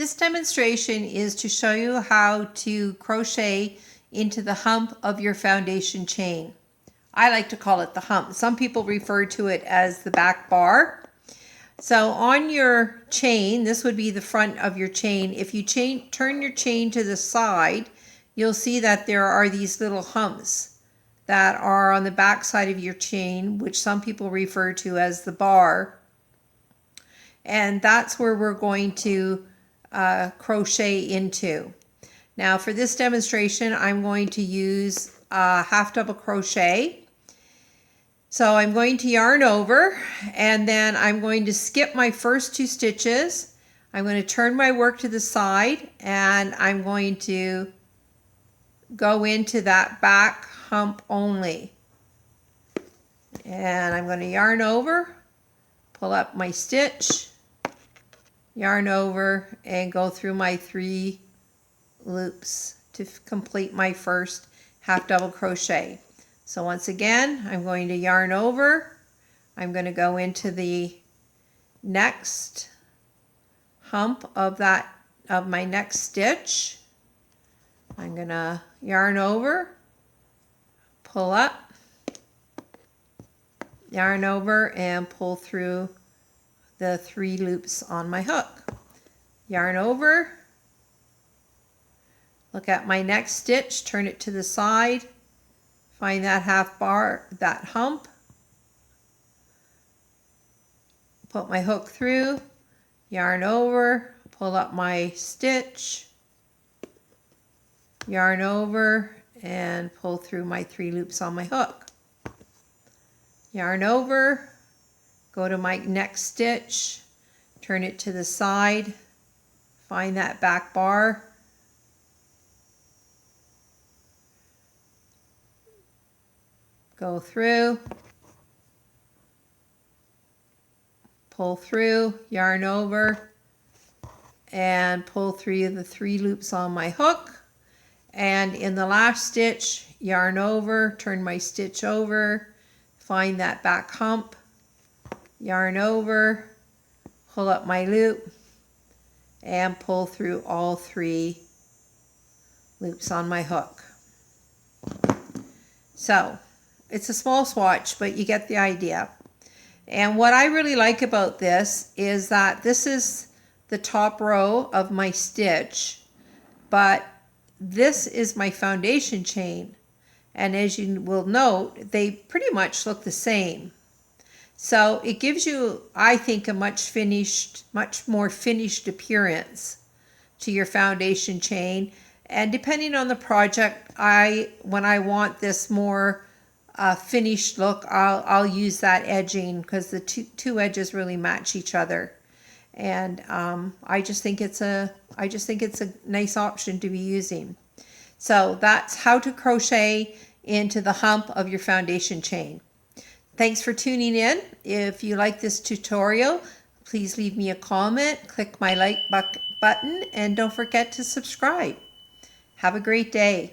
This demonstration is to show you how to crochet into the hump of your foundation chain. I like to call it the hump. Some people refer to it as the back bar. So on your chain, this would be the front of your chain. If you turn your chain to the side, you'll see that there are these little humps that are on the back side of your chain, which some people refer to as the bar. And that's where we're going to crochet into. Now for this demonstration, I'm going to use half double crochet. So I'm going to yarn over, and then I'm going to skip my first 2 stitches. I'm going to turn my work to the side, and I'm going to go into that back hump only. And I'm going to yarn over, pull up my stitch, yarn over, and go through my 3 loops to complete my first half double crochet. So once again, I'm going to yarn over. I'm going to go into the next hump of my next stitch. I'm going to yarn over, pull up, yarn over, and pull through the 3 loops on my hook. Yarn over, look at my next stitch, turn it to the side, find that half bar, that hump, put my hook through, yarn over, pull up my stitch, yarn over, and pull through my 3 loops on my hook. Yarn over, go to my next stitch, turn it to the side, find that back bar, go through, pull through, yarn over, and pull through the 3 loops on my hook. And in the last stitch, yarn over, turn my stitch over, find that back hump, yarn over, pull up my loop, and pull through all 3 loops on my hook. So it's a small swatch, but you get the idea. And what I really like about this is that this is the top row of my stitch, but this is my foundation chain. And as you will note, they pretty much look the same. So it gives you, I think, a much more finished appearance to your foundation chain. And depending on the project, when I want this more finished look, I'll use that edging because the two edges really match each other. And I just think it's a nice option to be using. So that's how to crochet into the hump of your foundation chain. Thanks for tuning in. If you like this tutorial, please leave me a comment, click my like button, and don't forget to subscribe. Have a great day.